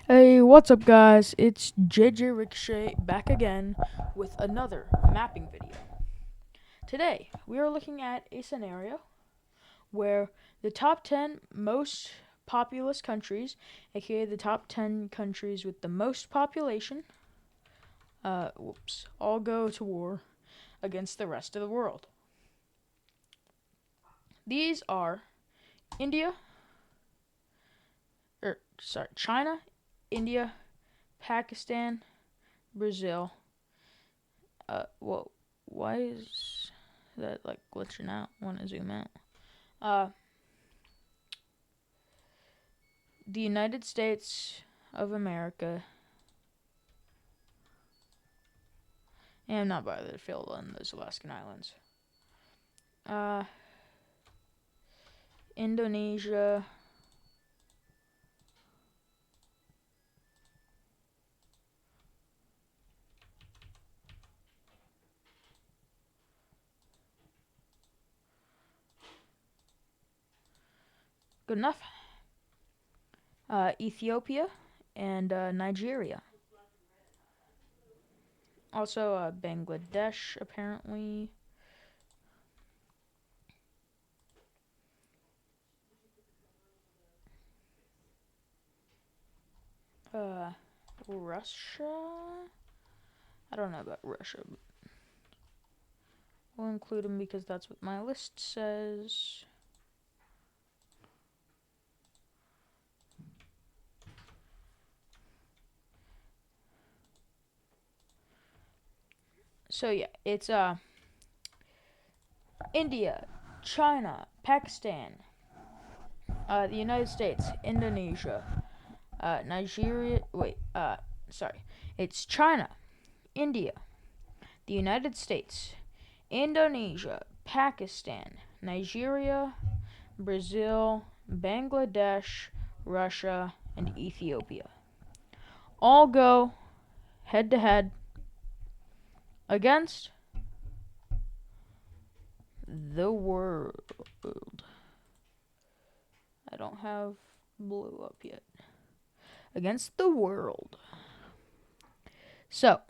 Hey, what's up, guys? It's JJ Ricochet back again with another mapping video. Today, we are looking at a scenario where the top 10 most populous countries, aka the top 10 countries with the most population, all go to war against the rest of the world. These are India, China, India, Pakistan, Brazil. Whoa, why is that like glitching out? Want to zoom out? Uh, the United States of America, and not by the field on those Alaskan islands. Uh, Indonesia, good enough. Ethiopia and Nigeria. Also, Bangladesh apparently. Russia. I don't know about Russia, but we'll include them because that's what my list says. So yeah, it's India, China, Pakistan, the United States, Indonesia, Nigeria. Sorry. It's China, India, the United States, Indonesia, Pakistan, Nigeria, Brazil, Bangladesh, Russia, and Ethiopia. All go head to head against the world. I don't have blue up yet. Against the world. So,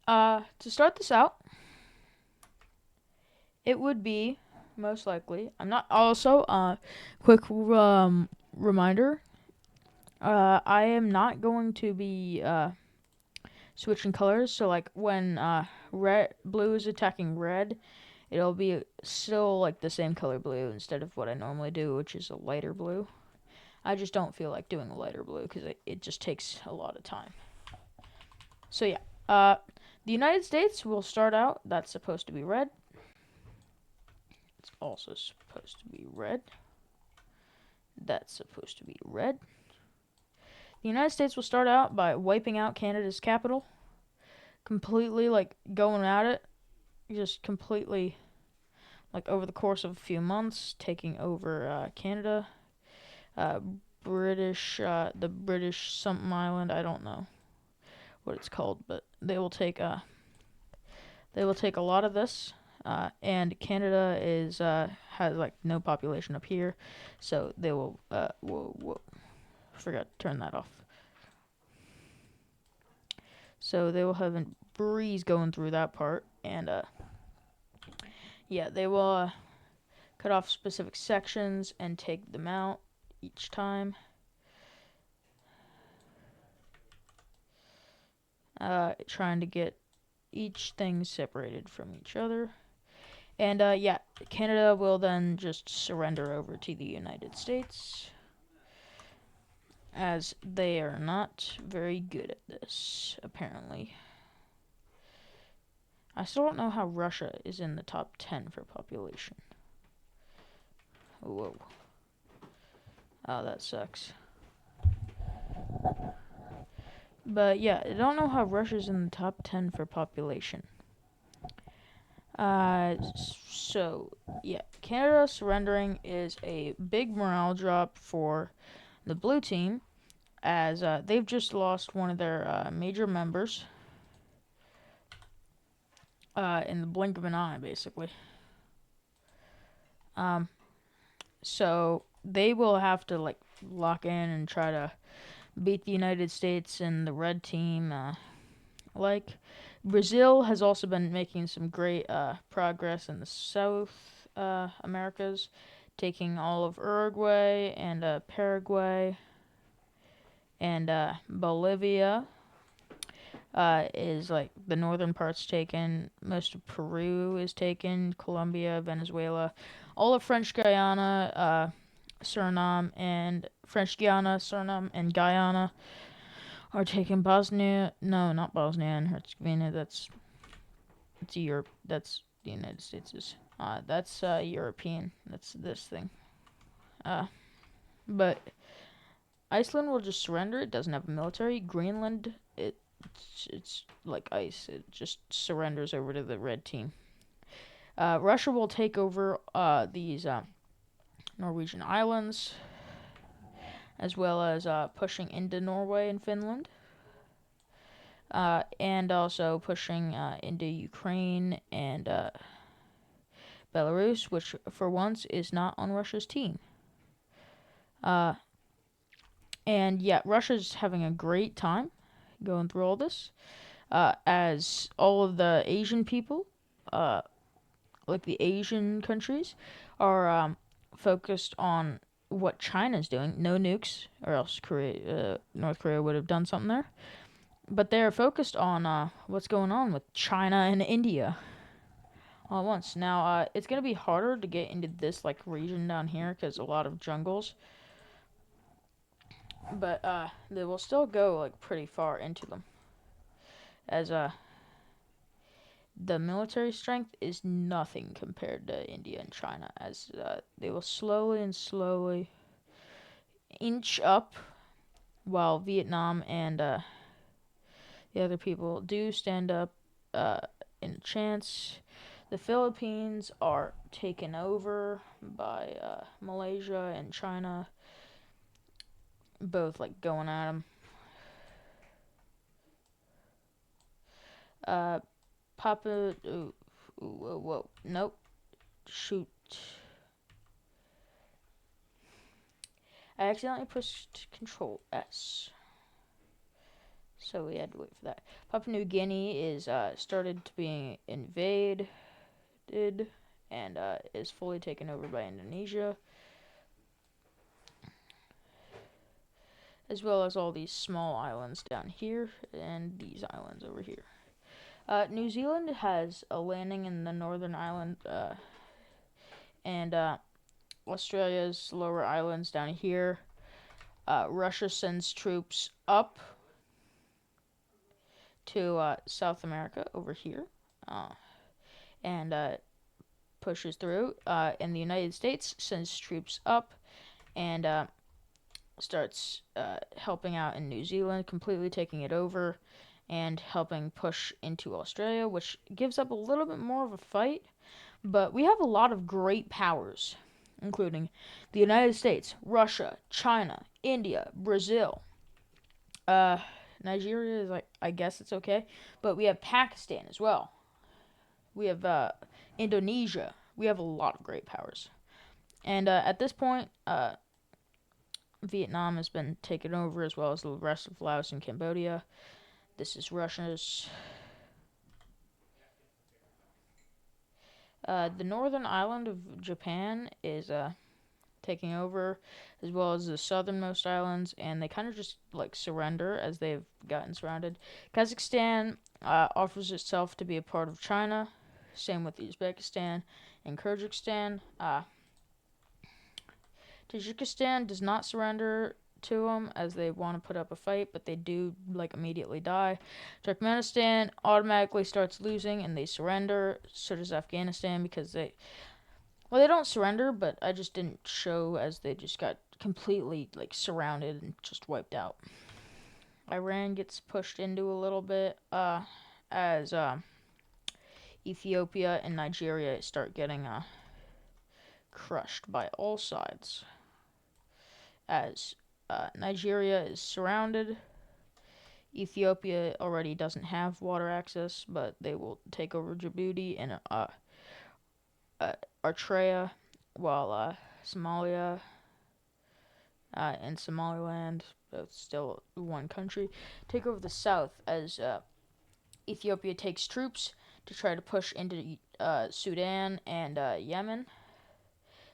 to start this out, it would be most likely. I'm not also quick reminder. I am not going to be switching colors. So like when blue is attacking red, it'll be still like the same color blue instead of what I normally do, which is a lighter blue. I just don't feel like doing a lighter blue because it just takes a lot of time. So yeah, the United States will start out. That's supposed to be red. It's also supposed to be red. That's supposed to be red. The United States will start out by wiping out Canada's capital. Completely, like, going at it. Just completely, like, over the course of a few months, taking over Canada. The British something island, I don't know what it's called, but they will take a lot of this. And Canada has like no population up here, so they will. Whoa, forgot to turn that off. So they will have a breeze going through that part, and yeah, they will cut off specific sections and take them out each time. Trying to get each thing separated from each other. And yeah, Canada will then just surrender over to the United States, as they are not very good at this, apparently. I still don't know how Russia is in the top 10 for population. Whoa. Oh, that sucks. But yeah, I don't know how Russia's in the top 10 for population. So yeah, Canada surrendering is a big morale drop for the blue team, as they've just lost one of their major members in the blink of an eye, basically. So they will have to like lock in and try to beat the United States and the red team. Like Brazil has also been making some great progress in the South Americas, taking all of Uruguay and Paraguay and Bolivia. Is like the northern part's taken. Most of Peru is taken. Colombia, Venezuela, all of French Guyana, Suriname, and French Guiana, Suriname, and Guyana are taken. Bosnia, no, not Bosnia and Herzegovina. That's Europe. That's the United States. That's European. That's this thing. Uh, but Iceland will just surrender. It doesn't have a military. Greenland, it's like ice. It just surrenders over to the red team. Russia will take over these Norwegian islands, as well as pushing into Norway and Finland, and also pushing into Ukraine and Belarus, which for once is not on Russia's team. Uh, and yeah, Russia's having a great time going through all this, as all of the Asian people, uh, like the Asian countries, are focused on what China's doing. No nukes, or else North Korea would have done something there. But they're focused on what's going on with China and India all at once. Now, it's gonna be harder to get into this like region down here because a lot of jungles, but they will still go like pretty far into them, as the military strength is nothing compared to India and China, as they will slowly and slowly inch up, while Vietnam and the other people do stand up uh, in a chance. The Philippines are taken over by Malaysia and China, both like going at them. Uh, Papa, whoa, nope, shoot. I accidentally pushed Control S, so we had to wait for that. Papua New Guinea is started to be invaded and is fully taken over by Indonesia, as well as all these small islands down here and these islands over here. New Zealand has a landing in the Northern Island, and Australia's lower islands down here. Russia sends troops up to South America over here, and pushes through. And the United States sends troops up and starts helping out in New Zealand, completely taking it over and helping push into Australia, which gives up a little bit more of a fight. But we have a lot of great powers, including the United States, Russia, China, India, Brazil. Uh, Nigeria is like, I guess it's okay, but we have Pakistan as well. We have Indonesia. We have a lot of great powers, and at this point, Vietnam has been taken over, as well as the rest of Laos and Cambodia. This is Russia's. The northern island of Japan is taking over, as well as the southernmost islands, and they kind of just like surrender as they've gotten surrounded. Kazakhstan offers itself to be a part of China. Same with Uzbekistan and Kyrgyzstan. Tajikistan does not surrender to them, as they want to put up a fight, but they do like immediately die. Turkmenistan automatically starts losing and they surrender. So does Afghanistan, because they don't surrender, but I just didn't show, as they just got completely like surrounded and just wiped out. Iran gets pushed into a little bit as Ethiopia and Nigeria start getting crushed by all sides, as Nigeria is surrounded. Ethiopia already doesn't have water access, but they will take over Djibouti and Eritrea, while Somalia and Somaliland, both still one country, take over the south as Ethiopia takes troops to try to push into Sudan and Yemen,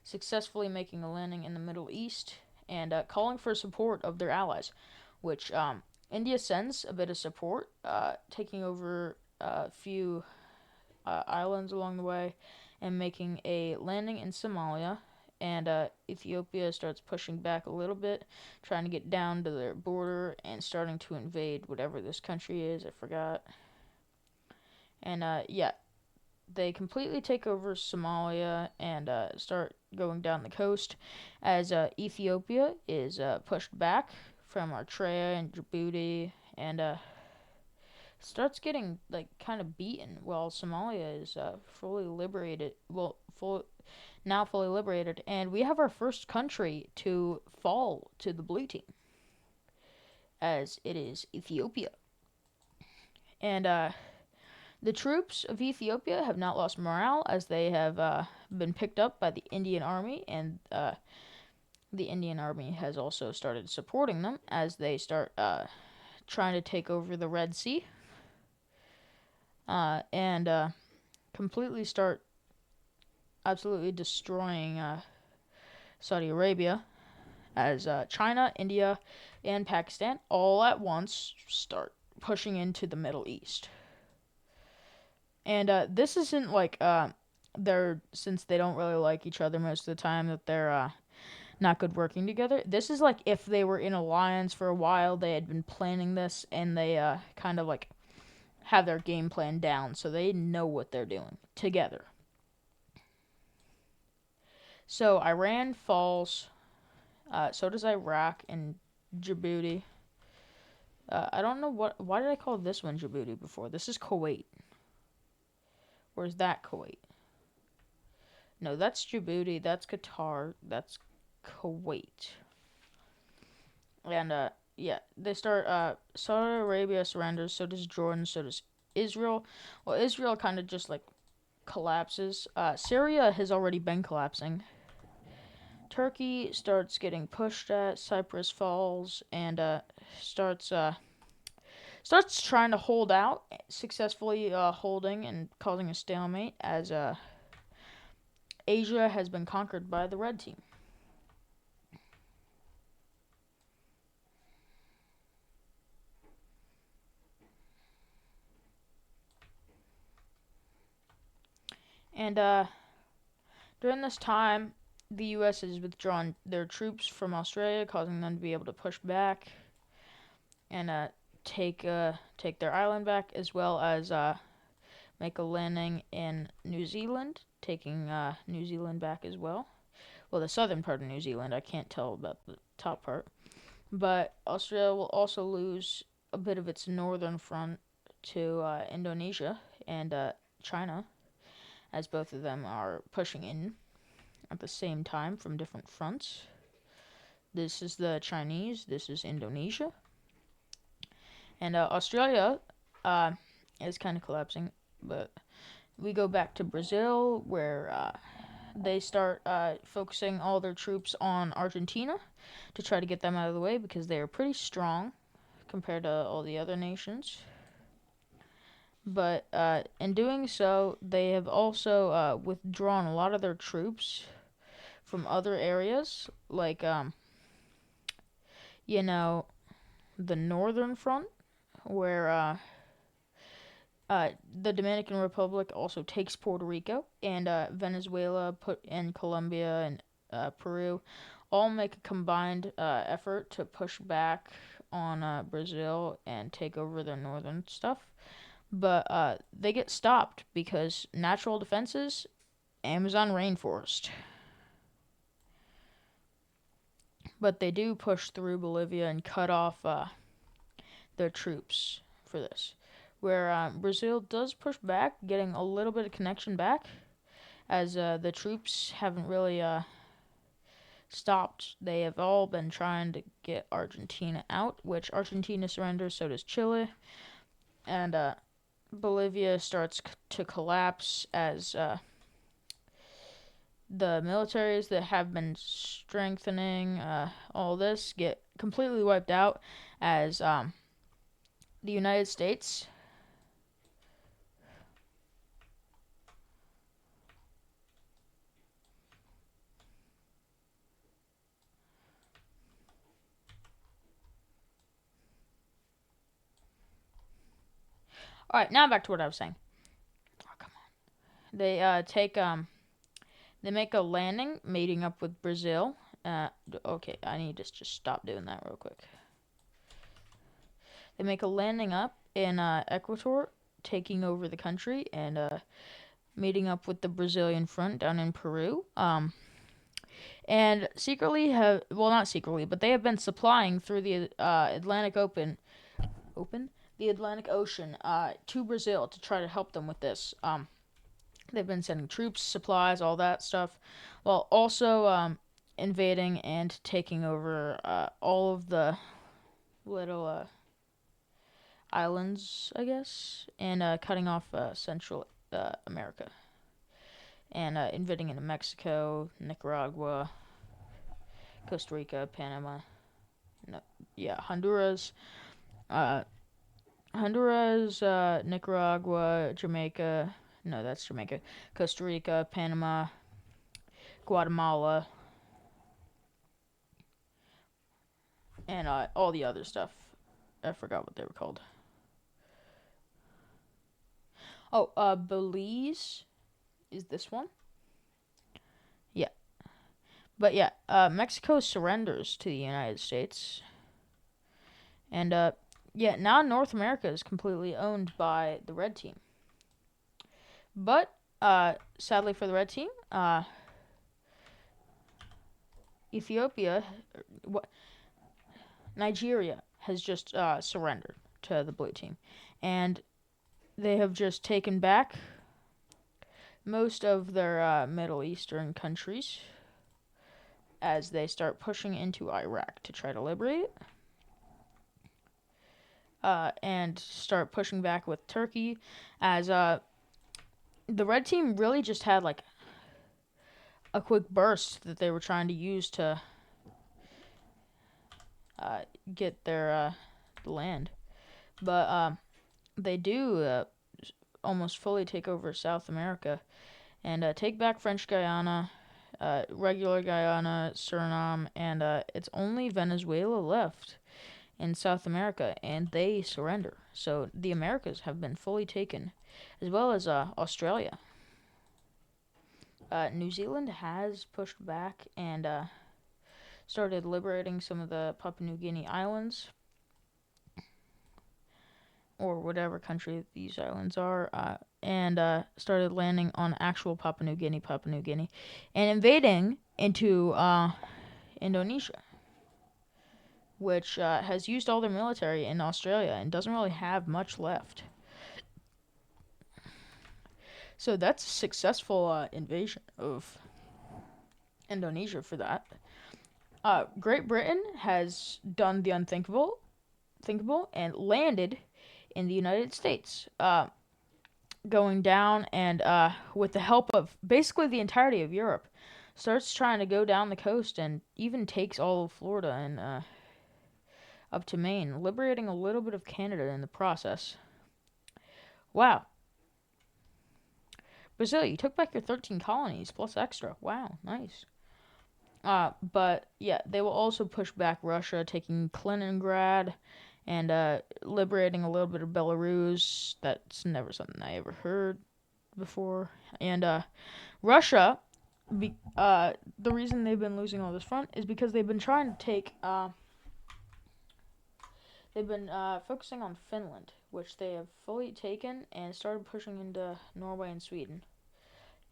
successfully making a landing in the Middle East and calling for support of their allies, which India sends a bit of support, taking over a few islands along the way and making a landing in Somalia. And Ethiopia starts pushing back a little bit, trying to get down to their border and starting to invade whatever this country is. I forgot. And yeah, they completely take over Somalia and start going down the coast as Ethiopia is pushed back from Eritrea and Djibouti and starts getting like kind of beaten while Somalia is fully liberated. Well, fully liberated, and we have our first country to fall to the blue team, as it is Ethiopia. And the troops of Ethiopia have not lost morale as they have been picked up by the Indian Army, and the Indian Army has also started supporting them as they start trying to take over the Red Sea and completely start absolutely destroying Saudi Arabia as China, India, and Pakistan all at once start pushing into the Middle East. And this isn't like they're since they don't really like each other most of the time that they're not good working together. This is like if they were in alliance for a while, they had been planning this, and they kind of like have their game plan down, so they know what they're doing together. So Iran falls. So does Iraq and Djibouti. I don't know what. Why did I call this one Djibouti before? This is Kuwait. Where's that Kuwait? No, that's Djibouti. That's Qatar. That's Kuwait. And yeah, they start. Saudi Arabia surrenders. So does Jordan. So does Israel. Well, Israel kind of just like collapses. Syria has already been collapsing. Turkey starts getting pushed at. Cyprus falls and starts trying to hold out, successfully holding and causing a stalemate as Asia has been conquered by the red team. And during this time, the U.S. has withdrawn their troops from Australia, causing them to be able to push back and take their island back, as well as make a landing in New Zealand, taking New Zealand back as well. Well, the southern part of New Zealand, I can't tell about the top part. But Australia will also lose a bit of its northern front to Indonesia and China, as both of them are pushing in at the same time from different fronts. This is the Chinese, this is Indonesia. And Australia is kind of collapsing, but we go back to Brazil, where they start focusing all their troops on Argentina to try to get them out of the way because they are pretty strong compared to all the other nations. But in doing so, they have also withdrawn a lot of their troops from other areas, like, you know, the northern front, where the Dominican Republic also takes Puerto Rico, and Venezuela and Colombia and Peru all make a combined effort to push back on Brazil and take over their northern stuff. But they get stopped because natural defenses, Amazon rainforest. But they do push through Bolivia and cut off their troops for this. Where Brazil does push back, getting a little bit of connection back, as the troops haven't really stopped. They have all been trying to get Argentina out, which Argentina surrenders, so does Chile. And Bolivia starts to collapse as the militaries that have been strengthening all this get completely wiped out as the United States. All right, now back to what I was saying. Oh, come on. They make a landing, meeting up with Brazil. Okay, I need to just stop doing that real quick. They make a landing up in Ecuador, taking over the country, and meeting up with the Brazilian front down in Peru. And secretly have, well, not secretly, but they have been supplying through the the Atlantic Ocean to Brazil to try to help them with this. They've been sending troops, supplies, all that stuff, while also invading and taking over all of the little islands, I guess, and cutting off Central America, and invading into Mexico, Nicaragua, Costa Rica, Panama, no, yeah, uh, Nicaragua, Jamaica. No, that's Jamaica. Costa Rica, Panama, Guatemala, and all the other stuff. I forgot what they were called. Oh, Belize is this one. Yeah, but yeah, Mexico surrenders to the United States, and yeah, now North America is completely owned by the red team. But sadly for the red team, Ethiopia, Nigeria has just surrendered to the blue team, and they have just taken back most of their Middle Eastern countries as they start pushing into Iraq to try to liberate it. And start pushing back with Turkey, as the red team really just had like a quick burst that they were trying to use to get their land, but they do almost fully take over South America and take back French Guyana, regular Guyana, Suriname, and it's only Venezuela left in South America, and they surrender. So the Americas have been fully taken, as well as Australia. New Zealand has pushed back and started liberating some of the Papua New Guinea islands, or whatever country these islands are, and started landing on actual Papua New Guinea, and invading into Indonesia, which has used all their military in Australia and doesn't really have much left. So that's a successful invasion of Indonesia for that. Great Britain has done the unthinkable, and landed in the United States, going down and with the help of basically the entirety of Europe, starts trying to go down the coast and even takes all of Florida and up to Maine, liberating a little bit of Canada in the process. Wow. Brazil, you took back your 13 colonies plus extra. Wow, nice. But yeah, they will also push back Russia, taking Kaliningrad and liberating a little bit of Belarus. That's never something I ever heard before. And Russia, the reason they've been losing all this front is because they've been trying to take. They've been focusing on Finland, which they have fully taken, and started pushing into Norway and Sweden.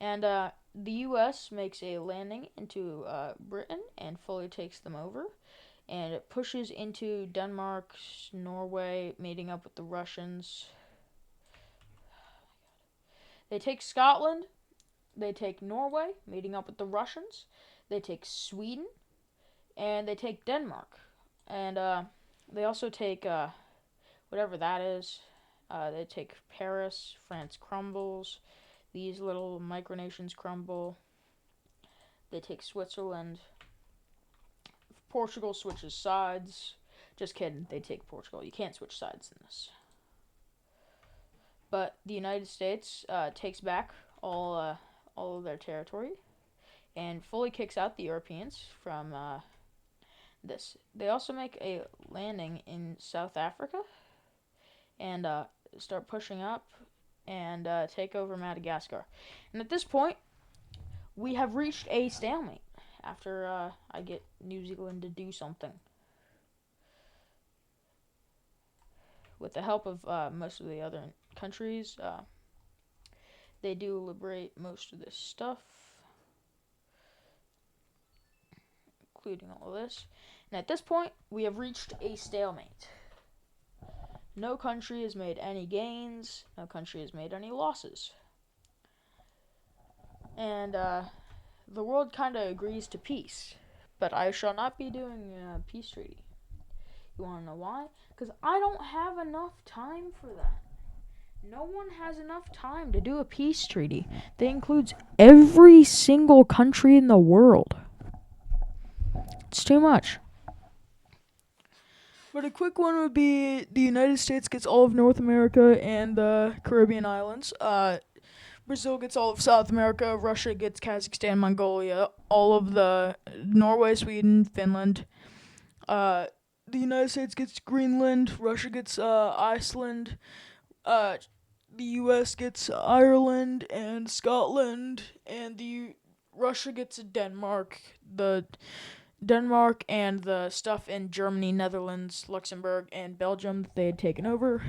And the U.S. makes a landing into Britain and fully takes them over. And it pushes into Denmark, Norway, meeting up with the Russians. They take Scotland. They take Norway, meeting up with the Russians. They take Sweden. And they take Denmark. And they also take whatever that is. They take Paris. France crumbles. These little micronations crumble. They take Switzerland. Portugal switches sides. Just kidding. They take Portugal. You can't switch sides in this. But the United States takes back all of their territory and fully kicks out the Europeans from this. They also make a landing in South Africa and start pushing up and take over Madagascar. And at this point, we have reached a stalemate after I get New Zealand to do something. With the help of most of the other countries, they do liberate most of this stuff, including all of this. And at this point, we have reached a stalemate. No country has made any gains. No country has made any losses. And the world kind of agrees to peace. But I shall not be doing a peace treaty. You want to know why? Because I don't have enough time for that. No one has enough time to do a peace treaty that includes every single country in the world. It's too much. But a quick one would be the United States gets all of North America and the Caribbean islands. Brazil gets all of South America. Russia gets Kazakhstan, Mongolia, all of the Norway, Sweden, Finland. The United States gets Greenland. Russia gets Iceland. The U.S. gets Ireland and Scotland, and Russia gets Denmark. Denmark and the stuff in Germany, Netherlands, Luxembourg, and Belgium that they had taken over.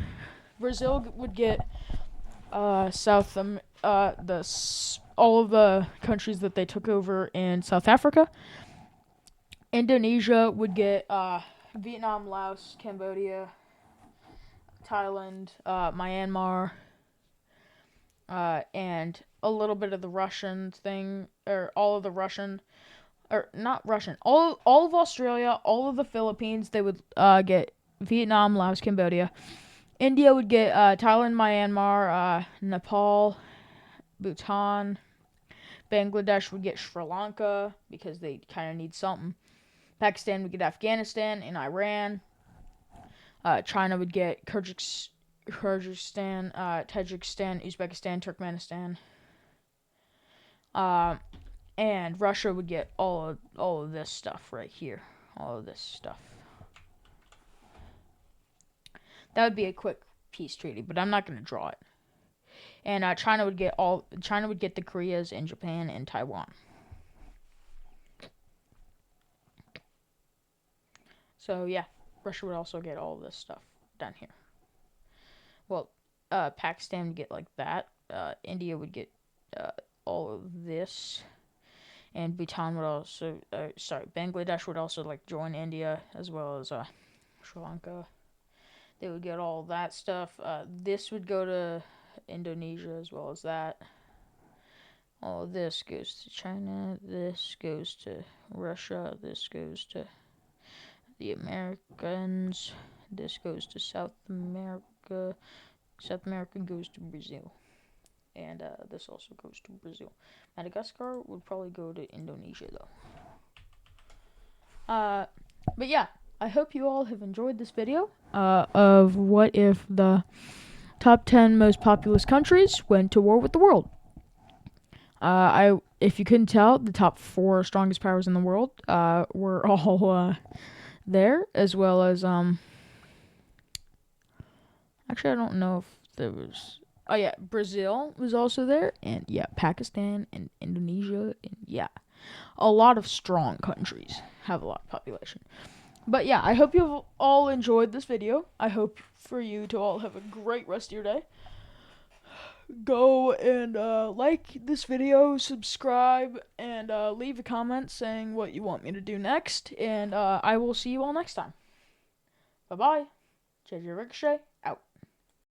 Brazil would get all of the countries that they took over in South Africa. Indonesia would get Vietnam, Laos, Cambodia, Thailand, Myanmar, and a little bit of the Russian thing, or all of the Russian. Or not Russian, all of Australia, all of the Philippines, they would get Vietnam, Laos, Cambodia. India would get Thailand, Myanmar, Nepal, Bhutan. Bangladesh would get Sri Lanka because they kind of need something. Pakistan would get Afghanistan and Iran. China would get Kyrgyzstan, Tajikistan, Uzbekistan, Turkmenistan. And Russia would get all of this stuff right here. All of this stuff. That would be a quick peace treaty, but I'm not going to draw it. And China would get the Koreas and Japan and Taiwan. So yeah, Russia would also get all of this stuff down here. Well, Pakistan would get like that. India would get all of this. And Bhutan would also, Bangladesh would also like join India as well as Sri Lanka. They would get all that stuff. This would go to Indonesia as well as that. All of this goes to China. This goes to Russia. This goes to the Americans. This goes to South America. South America goes to Brazil. And this also goes to Brazil. Madagascar would probably go to Indonesia, though. But yeah, I hope you all have enjoyed this video of what if the top 10 most populous countries went to war with the world. If you couldn't tell, the top 4 strongest powers in the world were all there, as well as actually I don't know if there was. Oh yeah, Brazil was also there, and yeah, Pakistan and Indonesia, and yeah, a lot of strong countries have a lot of population. But yeah, I hope you've all enjoyed this video. I hope for you to all have a great rest of your day. Go and like this video, subscribe, and leave a comment saying what you want me to do next, and I will see you all next time. Bye-bye. JJ Ricochet, out.